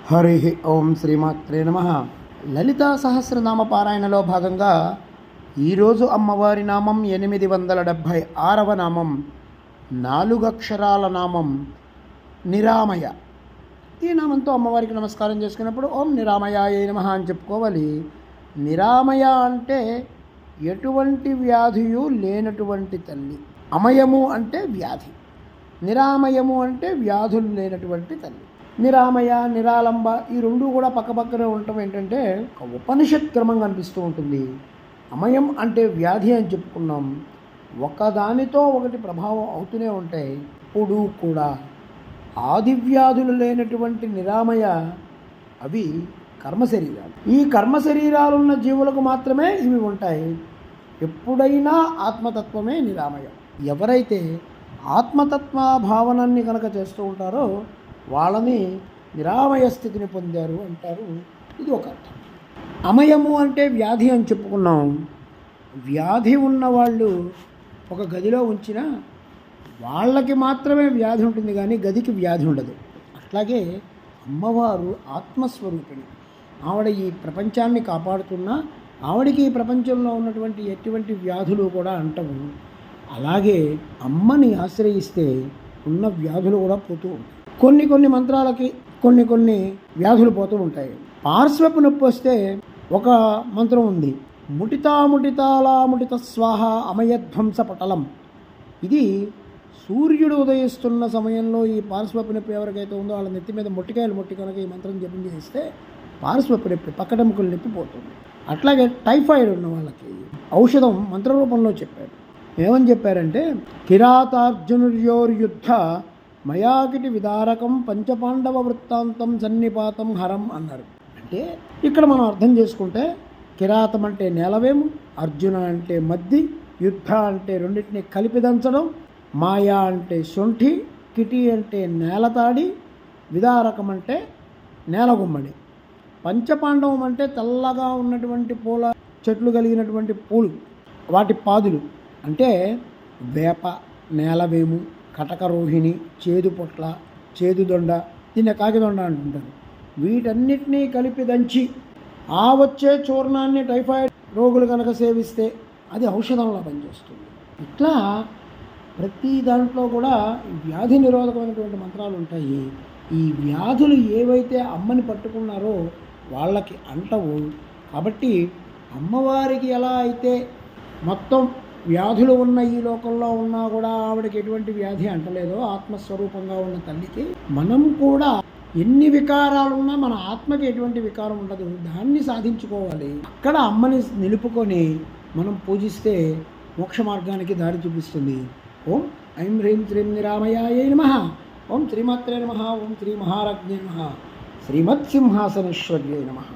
హరి ఓం శ్రీమాత్రే నమ. లలితా సహస్రనామ పారాయణలో భాగంగా ఈరోజు అమ్మవారి నామం 876వ నామం, 4 అక్షరాల నామం నిరామయ. ఈ నామంతో అమ్మవారికి నమస్కారం చేసుకున్నప్పుడు ఓం నిరామయాయ నమః అని చెప్పుకోవాలి. నిరామయ అంటే ఎటువంటి వ్యాధియు లేనటువంటి తల్లి. అమయము అంటే వ్యాధి, నిరామయము అంటే వ్యాధులు లేనటువంటి తల్లి. నిరామయ, నిరాలంబ ఈ రెండు కూడా పక్కపక్కనే ఉండటం ఏంటంటే ఒక ఉపనిషత్ క్రమం కనిపిస్తూ ఉంటుంది. అమయం అంటే వ్యాధి అని చెప్పుకున్నాం, ఒకదానితో ఒకటి ప్రభావం అవుతూనే ఉంటాయి. ఇప్పుడు కూడా ఆది వ్యాధులు లేనటువంటి నిరామయ అవి కర్మశరీరాలు. ఈ కర్మశరీరాలున్న జీవులకు మాత్రమే ఇవి ఉంటాయి. ఎప్పుడైనా ఆత్మతత్వమే నిరామయ. ఎవరైతే ఆత్మతత్వ భావనాన్ని కనుక చేస్తూ ఉంటారో వాళ్ళని నిరామయ స్థితిని పొందారు అంటారు. ఇది ఒక అర్థం. అమయము అంటే వ్యాధి అని చెప్పుకున్నాం. వ్యాధి ఉన్నవాళ్ళు ఒక గదిలో ఉంచిన వాళ్ళకి మాత్రమే వ్యాధి ఉంటుంది, కానీ గదికి వ్యాధి ఉండదు. అట్లాగే అమ్మవారు ఆత్మస్వరూపిణి. ఆవిడ ఈ ప్రపంచాన్ని కాపాడుతున్నా ఆవిడకి ఈ ప్రపంచంలో ఉన్నటువంటి ఎటువంటి వ్యాధులు కూడా అంటవు. అలాగే అమ్మని ఆశ్రయిస్తే ఉన్న వ్యాధులు కూడా పోతూ ఉంటాయి. కొన్ని మంత్రాలకి కొన్ని వ్యాధులు పోతూ ఉంటాయి. పార్శ్వపు నొప్పి వస్తే ఒక మంత్రం ఉంది, ముటితాముటితాలాముటిత స్వాహ అమయధ్వంస పటలం. ఇది సూర్యుడు ఉదయిస్తున్న సమయంలో ఈ పార్శ్వపు నొప్పి ఎవరికైతే ఉందో వాళ్ళ నెత్తి మీద మొట్టికాయలు మొట్టి కనుక ఈ మంత్రం జపం చేస్తే పార్శ్వపు నొప్పి, పక్కడెముకల నొప్పి పోతుంది. అట్లాగే టైఫాయిడ్ ఉన్న వాళ్ళకి ఔషధం మంత్రరూపంలో చెప్పారు. ఏమని చెప్పారంటే, కిరాతార్జునుర్యోర్యుద్ధ మయాకిటి విదారకం పంచపాండవ వృత్తాంతం సన్నిపాతం హరం అన్నారు. అంటే ఇక్కడ మనం అర్థం చేసుకుంటే కిరాతం అంటే నేలవేము, అర్జున అంటే మద్ది, యుద్ధ అంటే రెండింటిని కలిపి దంచడం, మాయా అంటే శొంఠి, కిటి అంటే నేలతాడి, విదారకం అంటే నేలగుమ్మడి, పంచపాండవం అంటే తెల్లగా ఉన్నటువంటి పూల చెట్లు కలిగినటువంటి పూలు, వాటి పాదులు అంటే వేప, నేలవేము, కటకరోహిణి, చేదు పొట్ల, చేదు దొండ, దీన్ని కాకిదొండ అంటుంటారు. వీటన్నిటినీ కలిపి దంచి ఆ వచ్చే చూర్ణాన్ని టైఫాయిడ్ రోగులు కనుక సేవిస్తే అది ఔషధంలా పనిచేస్తుంది. ఇట్లా ప్రతి దాంట్లో కూడా వ్యాధి నిరోధకమైనటువంటి మంత్రాలు ఉంటాయి. ఈ వ్యాధులు ఏవైతే అమ్మని పట్టుకున్నారో వాళ్ళకి అంటవు. కాబట్టి అమ్మవారికి ఎలా అయితే మొత్తం వ్యాధులు ఉన్న ఈ లోకంలో ఉన్నా కూడా ఆవిడకి ఎటువంటి వ్యాధి అంటలేదో ఆత్మస్వరూపంగా ఉన్న తల్లికి, మనం కూడా ఎన్ని వికారాలున్నా మన ఆత్మకి ఎటువంటి వికారం ఉండదు. దాన్ని సాధించుకోవాలి. అక్కడ అమ్మని నిలుపుకొని మనం పూజిస్తే మోక్ష మార్గానికి దారి చూపిస్తుంది. ఓం ఐం హ్రీం శ్రీం నిరామయాయ నమః. ఓం శ్రీమాత్రే నమః. ఓం శ్రీ మహారాజ్ఞే నమః. శ్రీమత్సింహాసనేశ్వర్యై నమః.